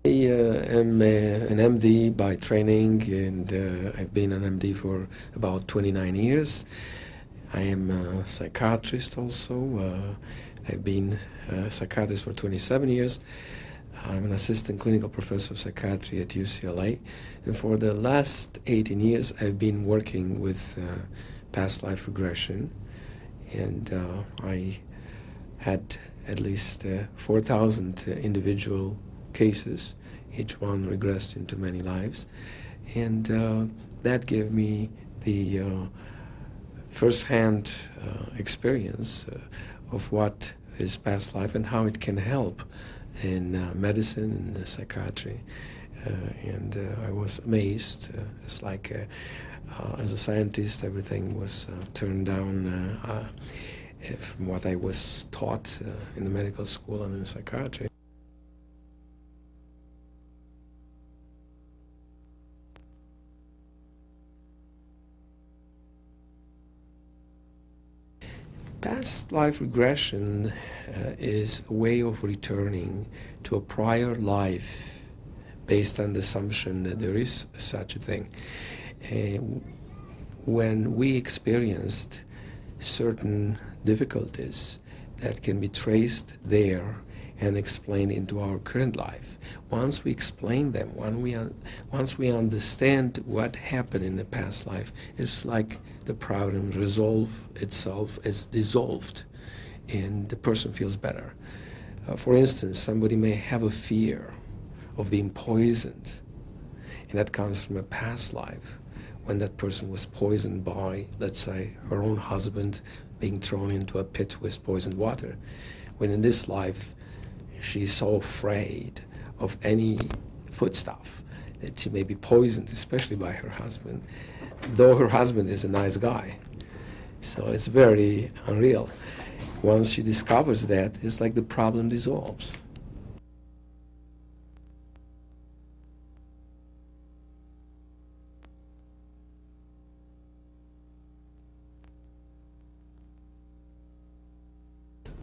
I am an MD by training, and I've been an MD for about 29 years. I am a psychiatrist also. I've been a psychiatrist for 27 years. I'm an assistant clinical professor of psychiatry at UCLA. And for the last 18 years, I've been working with past life regression. And I had at least 4,000 individual cases. Each one regressed into many lives. And that gave me the first-hand experience of what is past life and how it can help in medicine and psychiatry. And I was amazed. It's like, as a scientist, everything was turned down from what I was taught in the medical school and in psychiatry. Past life regression is a way of returning to a prior life based on the assumption that there is such a thing. When we experienced certain difficulties that can be traced there and explained into our current life, once we explain them, once we understand what happened in the past life, it's like the problem resolve itself is dissolved and the person feels better. For instance, somebody may have a fear of being poisoned, and that comes from a past life when that person was poisoned by, let's say, her own husband being thrown into a pit with poisoned water. When in this life, she's so afraid of any foodstuff that she may be poisoned, especially by her husband, though her husband is a nice guy. So it's very unreal. Once she discovers that, it's like the problem dissolves.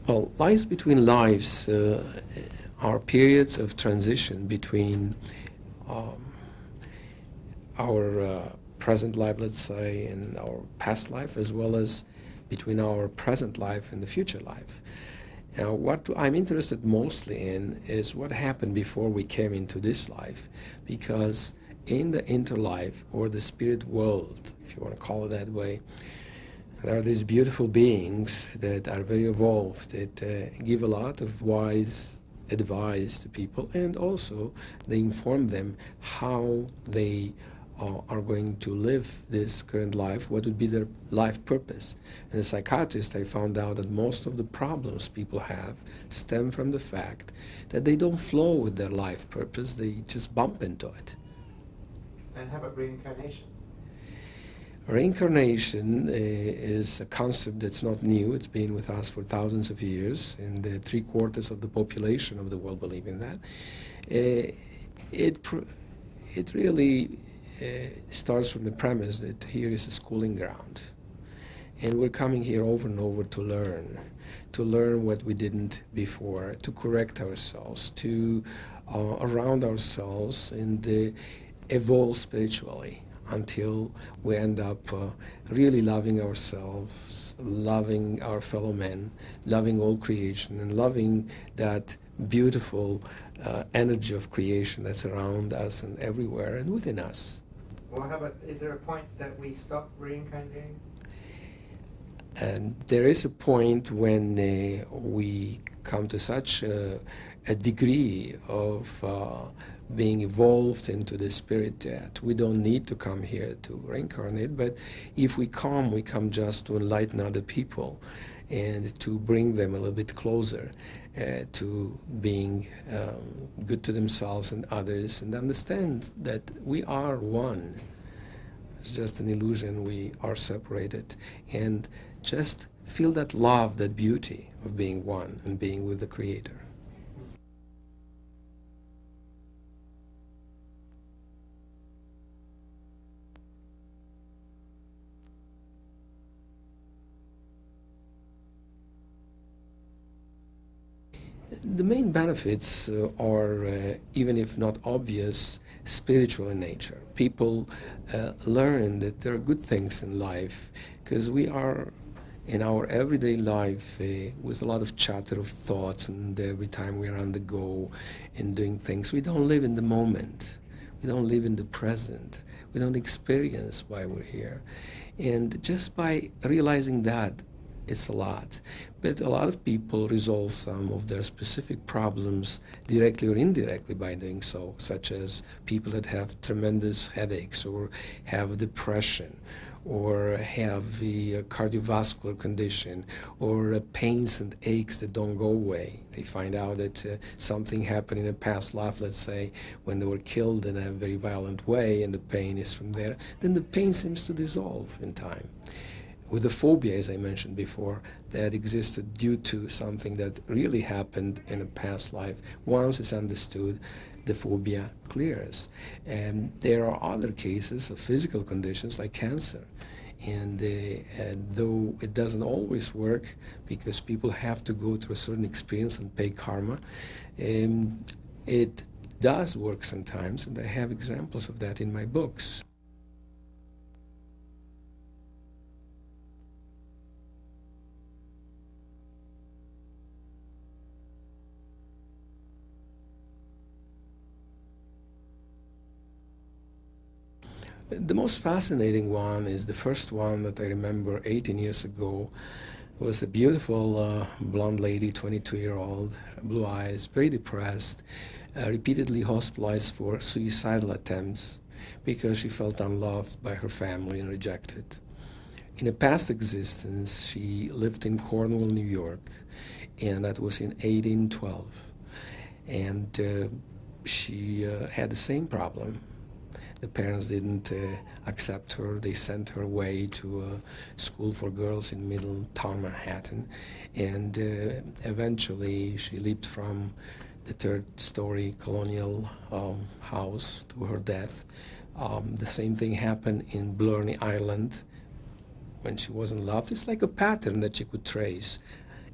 Well, lives between lives are periods of transition between our present life, let's say, and our past life, as well as between our present life and the future life. Now, what I'm interested mostly in is what happened before we came into this life, because in the interlife, or the spirit world, if you want to call it that way, there are these beautiful beings that are very evolved, that give a lot of wise advice to people, and also they inform them how they are going to live this current life, what would be their life purpose. And as a psychiatrist, I found out that most of the problems people have stem from the fact that they don't flow with their life purpose, they just bump into it. And how about reincarnation? Reincarnation is a concept that's not new. It's been with us for thousands of years, and 3/4 of the population of the world believe in that. It really starts from the premise that here is a schooling ground, and we're coming here over and over to learn what we didn't before, to correct ourselves, to around ourselves, and evolve spiritually, until we end up really loving ourselves, loving our fellow men, loving all creation, and loving that beautiful energy of creation that's around us and everywhere and within us. Well, how about, is there a point that we stop reincarnating? And there is a point when we come to such a degree of being evolved into the spirit that we don't need to come here to reincarnate, but if we come just to enlighten other people and to bring them a little bit closer to being good to themselves and others, and understand that we are one. It's just an illusion, we are separated, and just feel that love, that beauty of being one and being with the Creator. The main benefits are, even if not obvious, spiritual in nature. People learn that there are good things in life because we are in our everyday life with a lot of chatter of thoughts, and every time we are on the go and doing things, we don't live in the moment. We don't live in the present. We don't experience why we're here. And just by realizing that, it's a lot. But a lot of people resolve some of their specific problems directly or indirectly by doing so, such as people that have tremendous headaches or have depression or have a cardiovascular condition or pains and aches that don't go away. They find out that something happened in a past life, let's say, when they were killed in a very violent way, and the pain is from there. Then the pain seems to dissolve in time. With the phobia, as I mentioned before, that existed due to something that really happened in a past life, once it's understood, the phobia clears. And there are other cases of physical conditions like cancer. And though it doesn't always work because people have to go through a certain experience and pay karma, it does work sometimes, and I have examples of that in my books. The most fascinating one is the first one that I remember 18 years ago. It was a beautiful blonde lady, 22-year-old, blue eyes, very depressed, repeatedly hospitalized for suicidal attempts because she felt unloved by her family and rejected. In a past existence, she lived in Cornwall, New York, and that was in 1812. And she had the same problem. The parents didn't accept her. They sent her away to a school for girls in Middletown, Manhattan. And eventually she leaped from the third-story colonial house to her death. The same thing happened in Blarney Island when she wasn't loved. It's like a pattern that she could trace.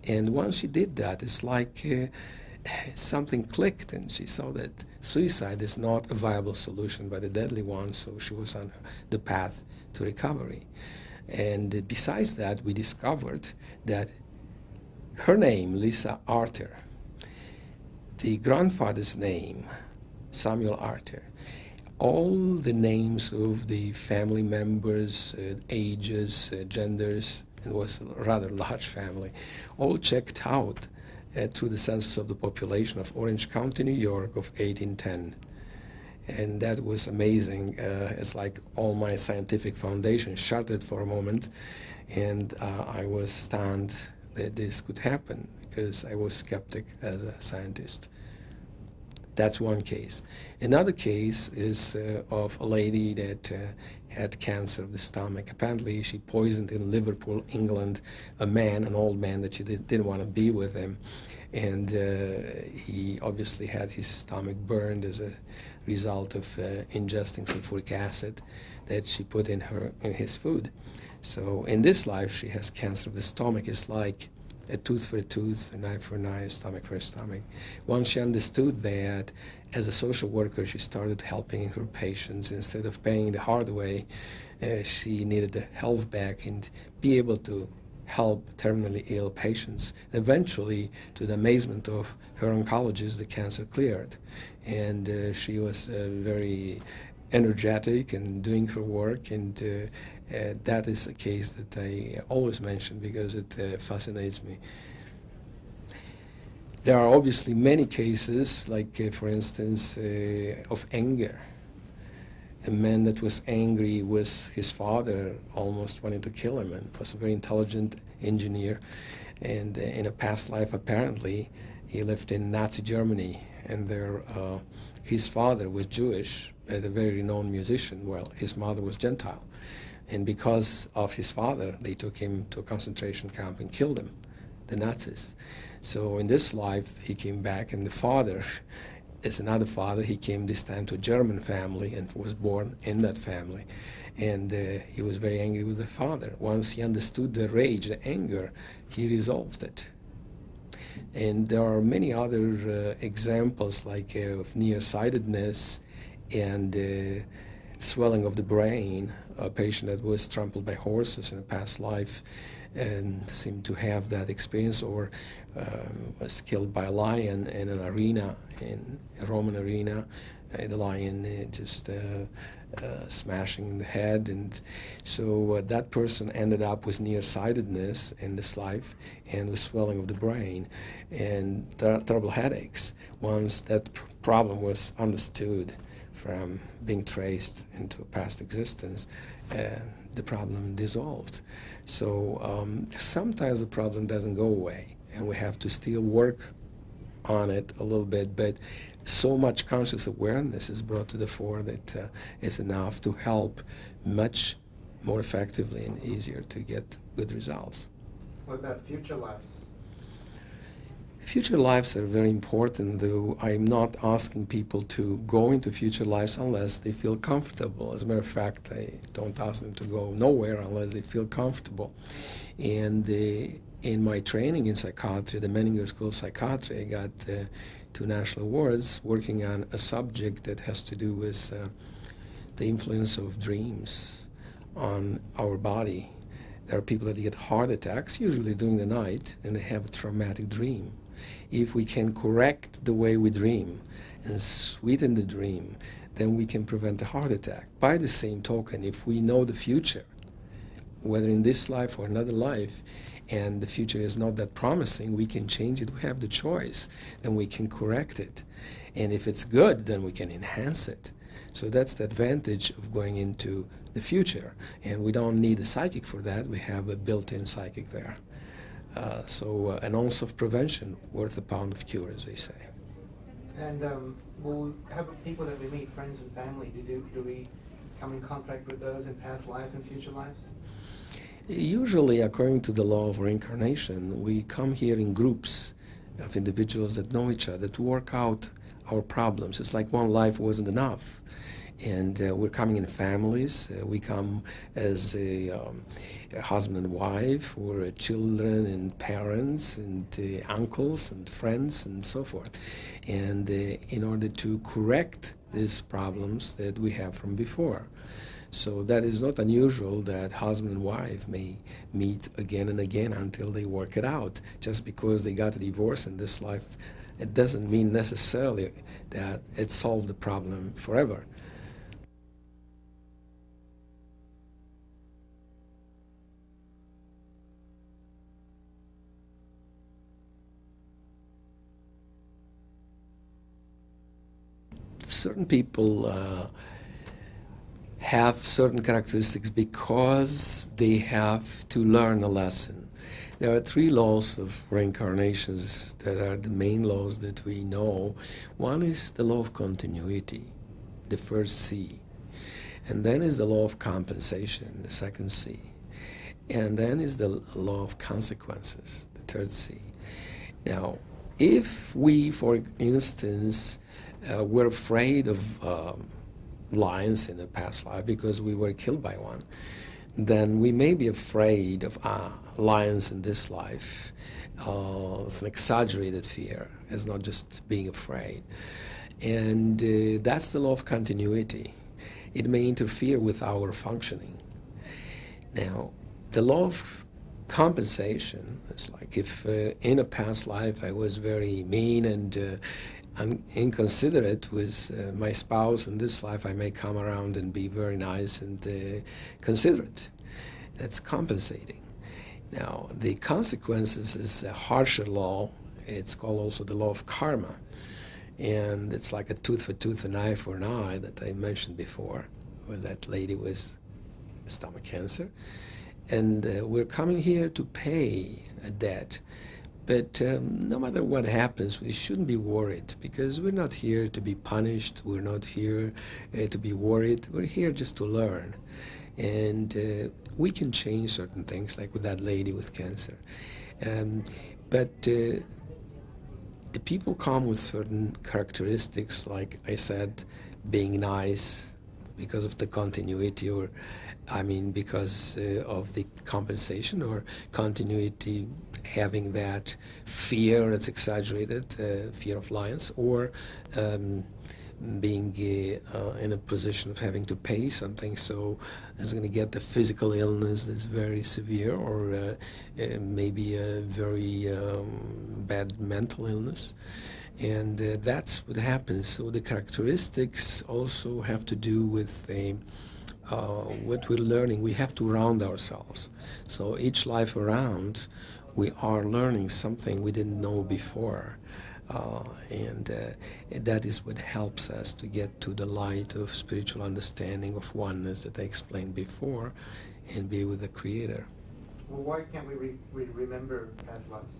And once she did that, it's like something clicked, and she saw that suicide is not a viable solution but a deadly one, so she was on the path to recovery. And besides that, we discovered that her name, Lisa Arthur, the grandfather's name, Samuel Arthur, all the names of the family members, ages, genders, it was a rather large family, all checked out through the census of the population of Orange County, New York of 1810. And that was amazing. It's like all my scientific foundation shuttered for a moment, and I was stunned that this could happen because I was skeptic as a scientist. That's one case. Another case is of a lady that had cancer of the stomach. Apparently she poisoned in Liverpool, England, a man, an old man that she didn't want to be with him. And he obviously had his stomach burned as a result of ingesting sulfuric acid that she put in his food. So in this life she has cancer of the stomach. It's like a tooth for a tooth, a knife for a knife, a stomach for a stomach. Once she understood that, as a social worker, she started helping her patients. Instead of paying the hard way, she needed the health back and be able to help terminally ill patients. Eventually, to the amazement of her oncologist, the cancer cleared. And she was very energetic and doing her work, and that is a case that I always mention because it fascinates me. There are obviously many cases, like for instance, of anger. A man that was angry with his father, almost wanted to kill him, and was a very intelligent engineer. And in a past life, apparently, he lived in Nazi Germany, and there his father was Jewish, a very renowned musician, while his mother was Gentile. And because of his father, they took him to a concentration camp and killed him, the Nazis. So in this life, he came back, and the father is another father. He came this time to a German family and was born in that family. And he was very angry with the father. Once he understood the rage, the anger, he resolved it. And there are many other examples like of nearsightedness and swelling of the brain. A patient that was trampled by horses in a past life and seemed to have that experience, or was killed by a lion in an arena, in a Roman arena. The lion just smashing the head, and so that person ended up with nearsightedness in this life and with swelling of the brain and terrible headaches. Once that problem was understood from being traced into a past existence, the problem dissolved. So sometimes the problem doesn't go away, and we have to still work on it a little bit, but so much conscious awareness is brought to the fore that is enough to help much more effectively and easier to get good results. What about future lives? Future lives are very important, though I'm not asking people to go into future lives unless they feel comfortable. As a matter of fact, I don't ask them to go nowhere unless they feel comfortable. And in my training in psychiatry, the Menninger School of Psychiatry, I got 2 national awards working on a subject that has to do with the influence of dreams on our body. There are people that get heart attacks, usually during the night, and they have a traumatic dream. If we can correct the way we dream and sweeten the dream, then we can prevent a heart attack. By the same token, if we know the future, whether in this life or another life, and the future is not that promising, we can change it. We have the choice, then we can correct it. And if it's good, then we can enhance it. So that's the advantage of going into the future. And we don't need a psychic for that. We have a built-in psychic there. So an ounce of prevention worth a pound of cure, as they say. And how about people that we meet, friends and family? Do we come in contact with those in past lives and future lives? Usually, according to the law of reincarnation, we come here in groups of individuals that know each other to work out our problems. It's like one life wasn't enough. And we're coming in families. We come as a husband and wife, or children and parents and uncles and friends and so forth. And in order to correct these problems that we have from before. So that is not unusual that husband and wife may meet again and again until they work it out. Just because they got a divorce in this life, it doesn't mean necessarily that it solved the problem forever. Certain people have certain characteristics because they have to learn a lesson. There are 3 laws of reincarnations that are the main laws that we know. One is the law of continuity, the first C. And then is the law of compensation, the second C. And then is the law of consequences, the third C. Now, if we, for instance, were afraid of lions in a past life because we were killed by one, then we may be afraid of lions in this life. It's an exaggerated fear. It's not just being afraid. And that's the law of continuity. It may interfere with our functioning. Now, the law of compensation is like if in a past life I was very mean and inconsiderate with my spouse, in this life I may come around and be very nice and considerate. That's compensating. Now, the consequences is a harsher law. It's called also the law of karma. And it's like a tooth for tooth, an eye for an eye that I mentioned before, with that lady with stomach cancer. And we're coming here to pay a debt. But no matter what happens, we shouldn't be worried, because we're not here to be punished. We're not here to be worried. We're here just to learn. And we can change certain things, like with that lady with cancer. But the people come with certain characteristics, like I said, being nice because of the continuity, or I mean, because of the compensation or continuity, having that fear that's exaggerated, fear of lions, or being in a position of having to pay something, so it's going to get the physical illness that's very severe, or maybe a very bad mental illness. And that's what happens. So the characteristics also have to do with what we're learning. We have to round ourselves. So each life around, we are learning something we didn't know before. And that is what helps us to get to the light of spiritual understanding of oneness that I explained before, and be with the Creator. Well, why can't we remember past lives?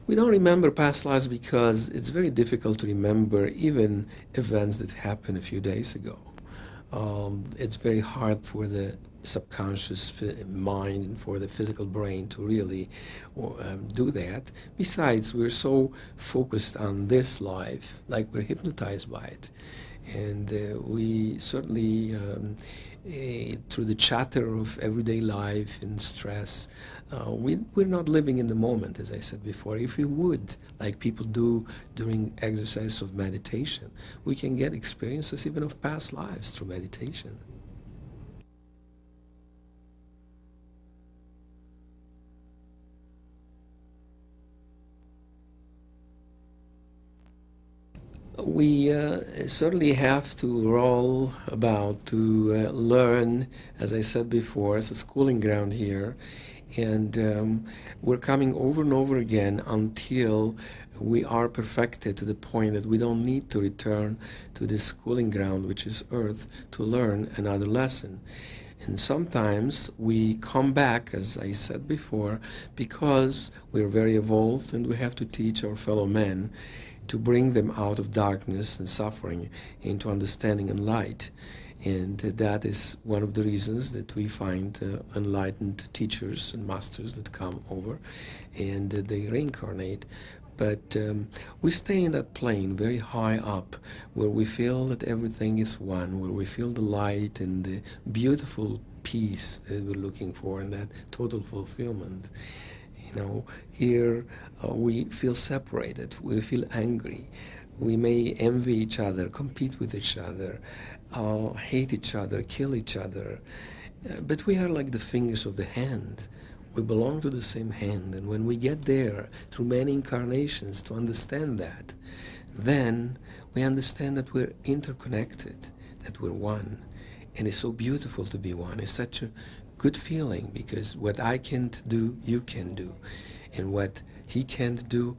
We don't remember past lives because it's very difficult to remember even events that happened a few days ago. It's very hard for the subconscious mind and for the physical brain to really do that. Besides, we're so focused on this life, like we're hypnotized by it. And we certainly, through the chatter of everyday life and stress, we're not living in the moment, as I said before. If we would, like people do during exercise of meditation, we can get experiences even of past lives through meditation. We certainly have to roll about to learn, as I said before, it's a schooling ground here. And we're coming over and over again until we are perfected to the point that we don't need to return to this schooling ground, which is Earth, to learn another lesson. And sometimes we come back, as I said before, because we're very evolved and we have to teach our fellow men to bring them out of darkness and suffering into understanding and light. And that is one of the reasons that we find enlightened teachers and masters that come over and they reincarnate. But we stay in that plane very high up where we feel that everything is one, where we feel the light and the beautiful peace that we're looking for and that total fulfillment. You know, here we feel separated, we feel angry, we may envy each other, compete with each other, hate each other, kill each other, but we are like the fingers of the hand. We belong to the same hand, and when we get there through many incarnations to understand that, then we understand that we're interconnected, that we're one, and it's so beautiful to be one. It's such a good feeling because what I can't do, you can do, and what he can't do,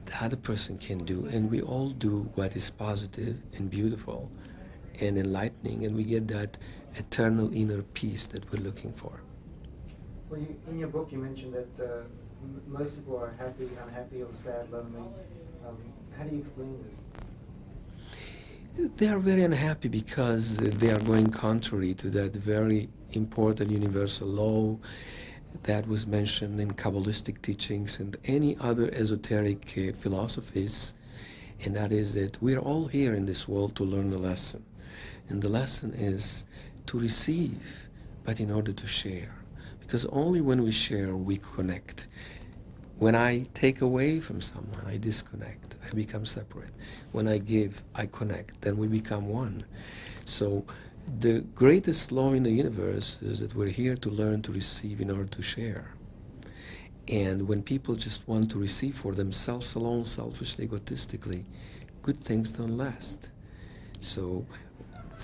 the other person can do, and we all do what is positive and beautiful and enlightening, and we get that eternal inner peace that we're looking for. Well, in your book you mentioned that most people are happy, unhappy, or sad, lonely. How do you explain this? They are very unhappy because they are going contrary to that very important universal law that was mentioned in Kabbalistic teachings and any other esoteric philosophies, and that is that we're all here in this world to learn a lesson. And the lesson is to receive, but in order to share. Because only when we share, we connect. When I take away from someone, I disconnect. I become separate. When I give, I connect. Then we become one. So the greatest law in the universe is that we're here to learn to receive in order to share. And when people just want to receive for themselves alone, selfishly, egotistically, good things don't last. So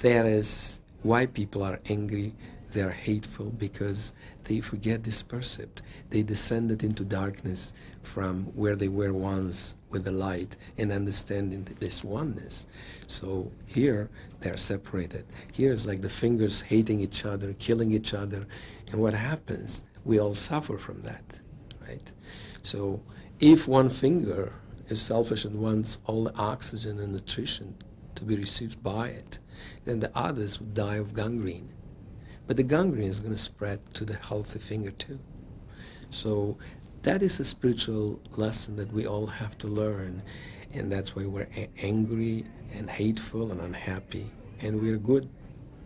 that is why people are angry. They are hateful because they forget this percept. They descended into darkness from where they were once with the light and understanding this oneness. So here they're separated. Here it's like the fingers hating each other, killing each other. And what happens? We all suffer from that, right? So if one finger is selfish and wants all the oxygen and nutrition to be received by it, then the others would die of gangrene. But the gangrene is going to spread to the healthy finger too. So that is a spiritual lesson that we all have to learn, and that's why we're angry and hateful and unhappy. And we're good,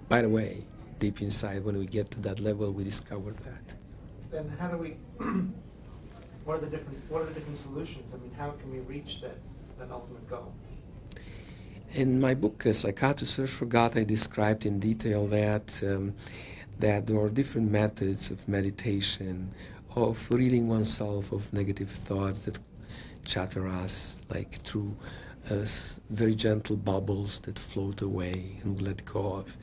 by the way, deep inside, when we get to that level, we discover that. Then how do we, what are the different solutions? I mean, how can we reach that ultimate goal? In my book, Psychiatric Search for God, I described in detail that that there are different methods of meditation, of ridding oneself of negative thoughts that chatter us, like through very gentle bubbles that float away and we let go of,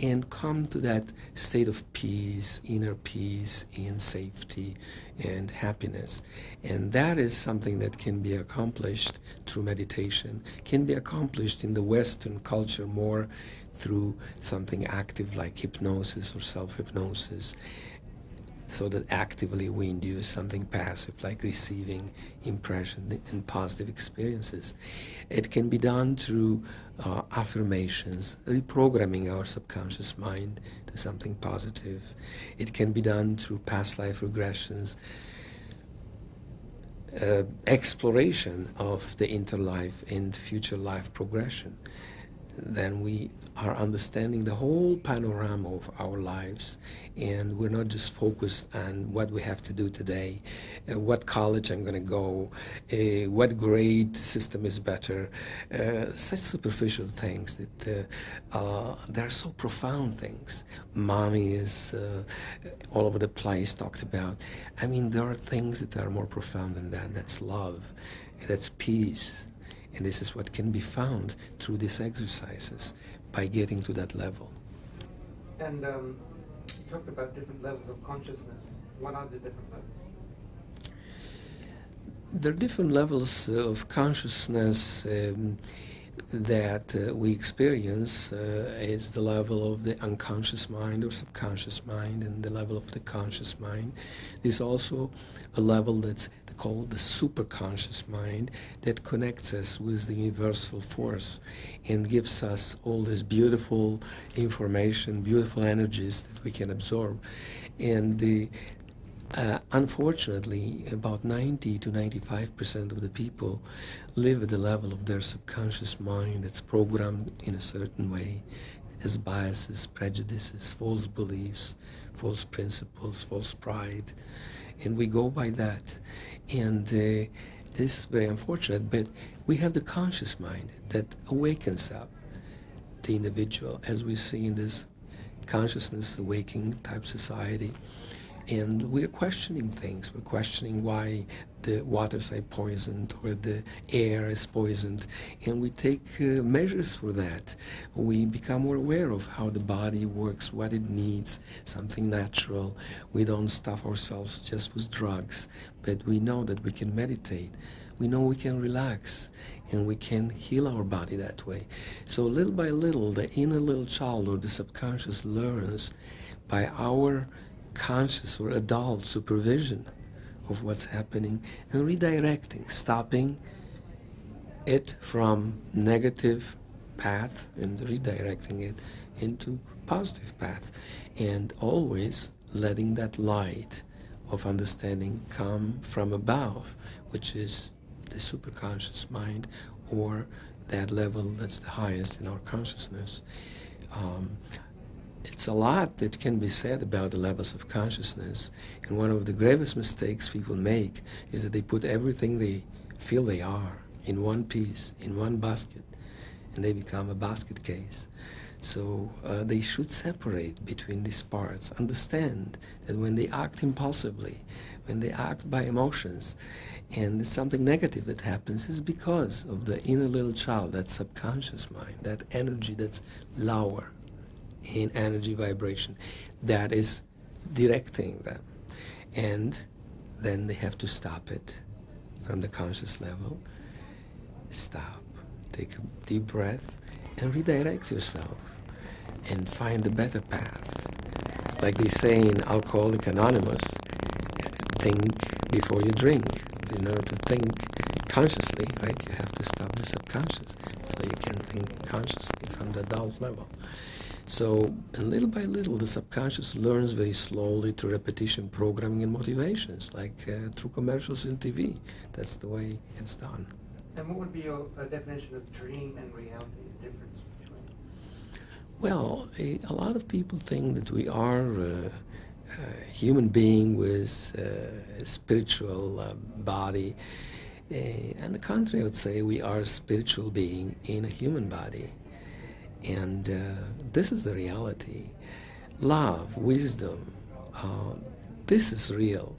and come to that state of peace, inner peace, and safety and happiness. And that is something that can be accomplished through meditation, can be accomplished in the Western culture more through something active like hypnosis or self-hypnosis, so that actively we induce something passive like receiving impression and positive experiences. It can be done through affirmations, reprogramming our subconscious mind to something positive. It can be done through past life regressions, exploration of the interlife and future life progression. Then we are understanding the whole panorama of our lives, and we're not just focused on what we have to do today, what college I'm going to go, what grade system is better, such superficial things that they're so profound things. Mommy is all over the place talked about. I mean, there are things that are more profound than that. That's love, that's peace. And this is what can be found through these exercises by getting to that level. And you talked about different levels of consciousness. What are the different levels? There are different levels of consciousness that we experience. Is the level of the unconscious mind or subconscious mind, and the level of the conscious mind. There's also a level that's called the superconscious mind that connects us with the universal force and gives us all this beautiful information, beautiful energies that we can absorb. And unfortunately, about 90 to 95% of the people live at the level of their subconscious mind that's programmed in a certain way, has biases, prejudices, false beliefs, false principles, false pride, and we go by that. And this is very unfortunate, but we have the conscious mind that awakens up the individual, as we see in this consciousness awakening type society. And we're questioning things. We're questioning why the waters are poisoned or the air is poisoned. And we take measures for that. We become more aware of how the body works, what it needs, something natural. We don't stuff ourselves just with drugs, but we know that we can meditate. We know we can relax, and we can heal our body that way. So little by little, the inner little child or the subconscious learns by our conscious or adult supervision of what's happening and redirecting, stopping it from negative path and redirecting it into positive path, and always letting that light of understanding come from above, which is the superconscious mind, or that level that's the highest in our consciousness. It's a lot that can be said about the levels of consciousness, and one of the gravest mistakes people make is that they put everything they feel they are in one piece, in one basket, and they become a basket case. So they should separate between these parts, understand that when they act impulsively, when they act by emotions, and it's something negative that happens, is because of the inner little child, that subconscious mind, that energy that's lower in energy vibration, that is directing them. And then they have to stop it from the conscious level. Stop, take a deep breath, and redirect yourself and find the better path. Like they say in Alcoholics Anonymous, think before you drink. In order to think consciously, right, you have to stop the subconscious so you can think consciously from the adult level. So, and little by little, the subconscious learns very slowly through repetition, programming, and motivations, like through commercials and TV. That's the way it's done. And what would be your definition of dream and reality, the difference between? Well, a lot of people think that we are a human being with a spiritual body. On the contrary, I would say we are a spiritual being in a human body. And this is the reality. Love, wisdom, this is real.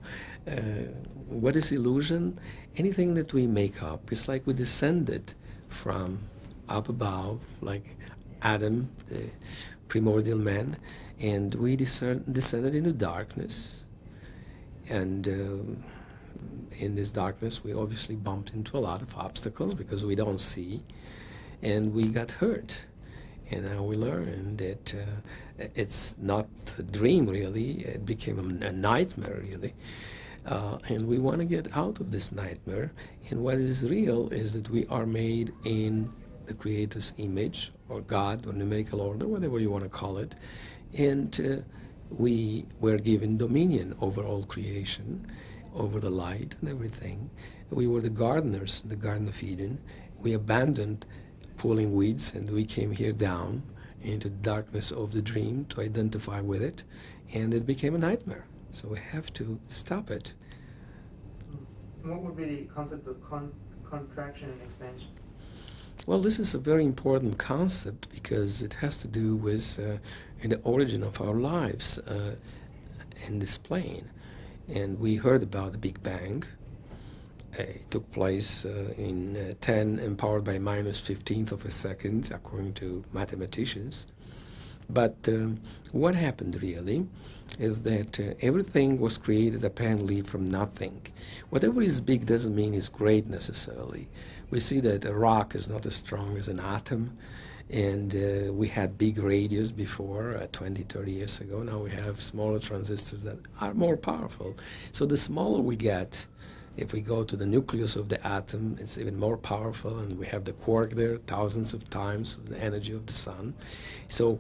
What is illusion? Anything that we make up. It's like we descended from up above, like Adam, the primordial man, and we descended into darkness. And in this darkness, we obviously bumped into a lot of obstacles because we don't see, and we got hurt. And now we learn that it's not a dream, really. It became a nightmare, really. And we want to get out of this nightmare. And what is real is that we are made in the Creator's image, or God, or numerical order, whatever you want to call it. And we were given dominion over all creation, over the light and everything. We were the gardeners in the Garden of Eden. We abandoned pulling weeds, and we came here down into the darkness of the dream to identify with it, and it became a nightmare. So we have to stop it. What would be the concept of contraction and expansion? Well, this is a very important concept because it has to do with the origin of our lives in this plane. And we heard about the Big Bang. It took place in 10 empowered by minus 15th of a second, according to mathematicians. But what happened really is that everything was created apparently from nothing. Whatever is big doesn't mean it's great necessarily. We see that a rock is not as strong as an atom, and we had big radios before, 20, 30 years ago. Now we have smaller transistors that are more powerful. So the smaller we get, if we go to the nucleus of the atom, it's even more powerful, and we have the quark there, thousands of times the energy of the sun. So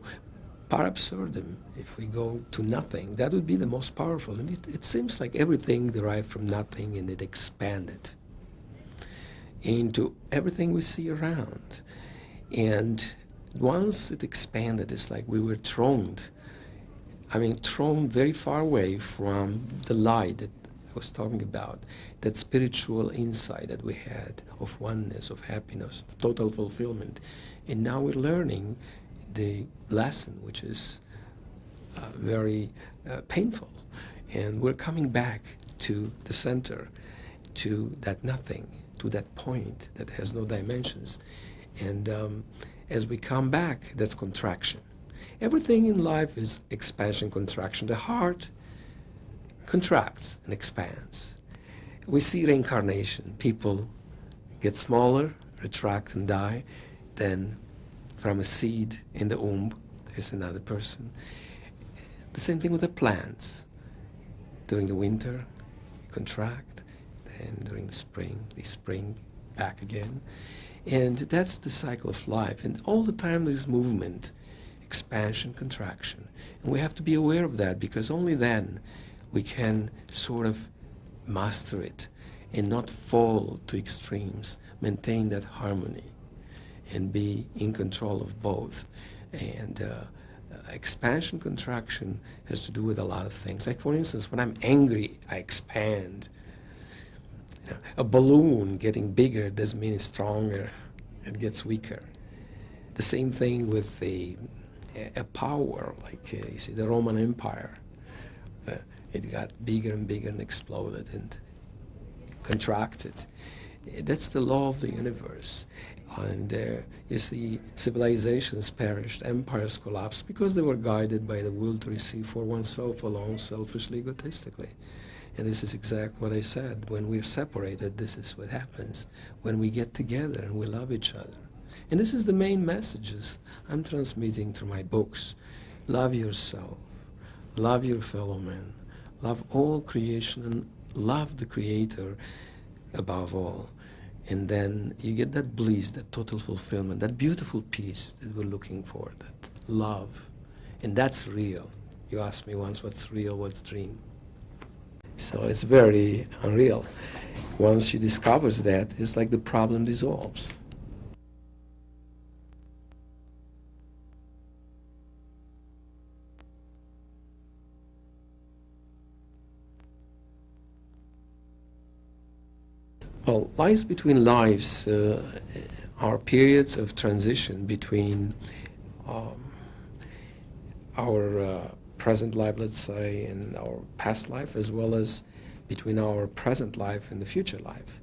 par absurdum, if we go to nothing, that would be the most powerful. And it seems like everything derived from nothing, and it expanded into everything we see around. And once it expanded, it's like we were thrown very far away from the light that I was talking about, that spiritual insight that we had of oneness, of happiness, of total fulfillment. And now we're learning the lesson, which is very painful. And we're coming back to the center, to that nothing, to that point that has no dimensions. And as we come back, that's contraction. Everything in life is expansion, contraction. The heart contracts and expands. We see reincarnation. People get smaller, retract and die. Then from a seed in the womb, there's another person. The same thing with the plants. During the winter, contract. Then during the spring, they spring back again. And that's the cycle of life. And all the time there's movement, expansion, contraction. And we have to be aware of that, because only then we can sort of master it and not fall to extremes, maintain that harmony and be in control of both. And expansion, contraction has to do with a lot of things. Like, for instance, when I'm angry, I expand. A balloon getting bigger doesn't mean it's stronger, it gets weaker. The same thing with a power, like you see the Roman Empire. It got bigger and bigger and exploded and contracted. That's the law of the universe. And you see civilizations perished, empires collapsed because they were guided by the will to receive for oneself alone, selfishly, egotistically. And this is exactly what I said. When we're separated, this is what happens. When we get together and we love each other. And this is the main messages I'm transmitting through my books. Love yourself. Love your fellow man. Love all creation and love the Creator above all. And then you get that bliss, that total fulfillment, that beautiful peace that we're looking for, that love. And that's real. You asked me once, what's real, what's dream? So it's very unreal. Once she discovers that, it's like the problem dissolves. Well, lives between lives are periods of transition between um, our present life, let's say, and our past life, as well as between our present life and the future life.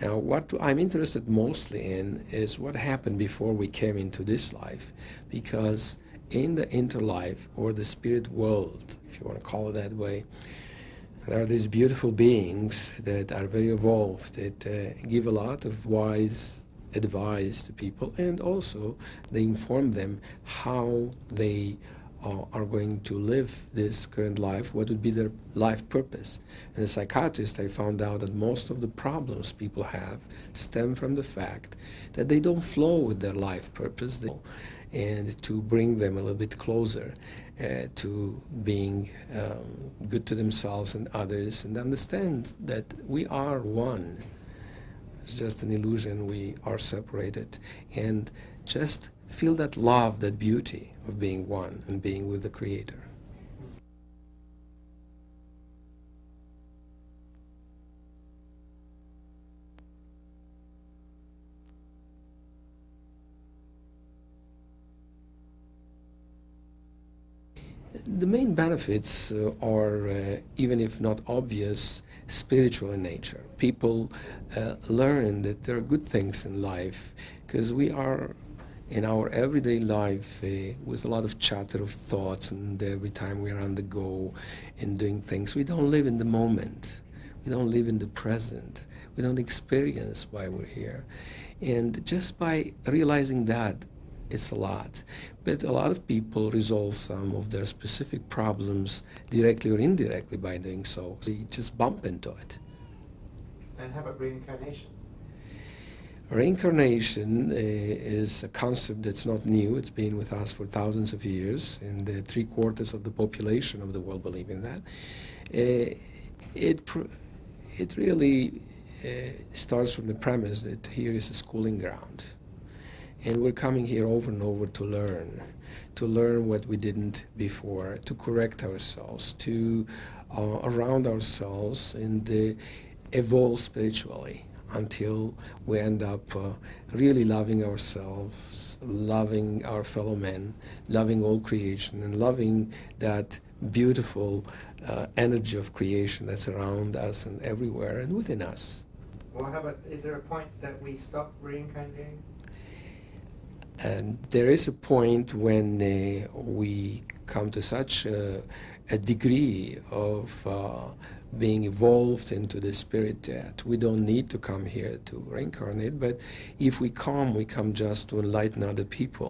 Now, what I'm interested mostly in is what happened before we came into this life, because in the interlife, or the spirit world, if you want to call it that way, there are these beautiful beings that are very evolved, that give a lot of wise advice to people, and also they inform them how they are going to live this current life, what would be their life purpose. And as a psychiatrist, I found out that most of the problems people have stem from the fact that they don't flow with their life purpose, and to bring them a little bit closer to being good to themselves and others, and understand that we are one. It's just an illusion, we are separated, and just feel that love, that beauty of being one and being with the Creator. The main benefits are, even if not obvious, spiritual in nature. People learn that there are good things in life, because we are in our everyday life with a lot of chatter of thoughts, and every time we are on the go and doing things, we don't live in the moment. We don't live in the present. We don't experience why we're here. And just by realizing that, it's a lot. But a lot of people resolve some of their specific problems directly or indirectly by doing so. They just bump into it. And how about reincarnation? Reincarnation is a concept that's not new. It's been with us for thousands of years, and 3/4 of the population of the world believe in that. It really starts from the premise that here is a schooling ground. And we're coming here over and over to learn what we didn't before, to correct ourselves, to around ourselves, and evolve spiritually until we end up really loving ourselves, loving our fellow men, loving all creation, and loving that beautiful energy of creation that's around us and everywhere and within us. Well, how about, is there a point that we stop reincarnating? And there is a point when we come to such a degree of being evolved into the spirit that we don't need to come here to reincarnate, but if we come just to enlighten other people.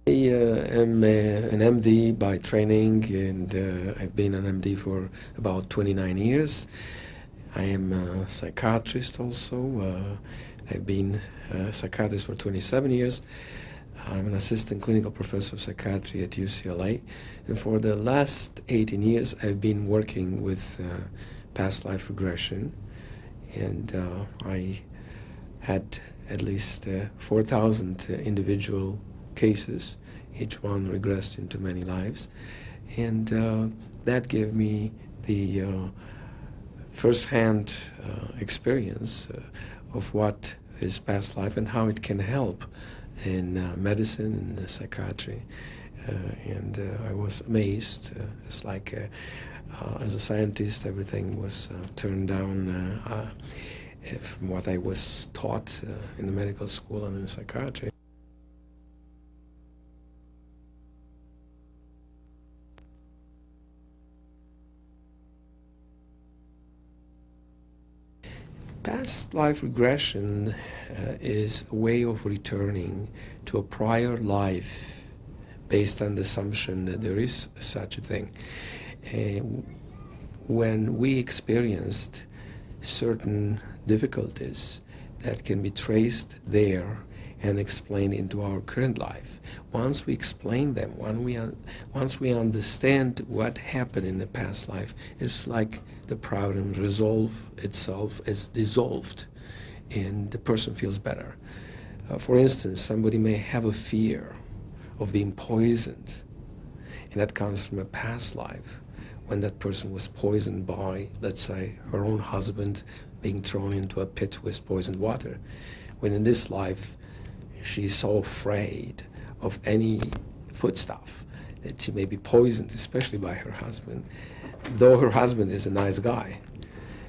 I am an MD by training, and I've been an MD for about 29 years. I am a psychiatrist also. I've been a psychiatrist for 27 years. I'm an assistant clinical professor of psychiatry at UCLA. And for the last 18 years, I've been working with past life regression. And I had at least 4,000 individual cases, each one regressed into many lives, and that gave me the first-hand experience of what is past life and how it can help in medicine and psychiatry, and I was amazed. It's like as a scientist, everything was turned down from what I was taught in the medical school and in psychiatry. Past life regression is a way of returning to a prior life based on the assumption that there is such a thing. When we experienced certain difficulties that can be traced there and explained into our current life, once we explain them, once we understand what happened in the past life, it's like the problem resolve itself is dissolved and the person feels better. For instance, somebody may have a fear of being poisoned. And that comes from a past life, when that person was poisoned by, let's say, her own husband being thrown into a pit with poisoned water. When in this life, she's so afraid of any foodstuff that she may be poisoned, especially by her husband, though her husband is a nice guy.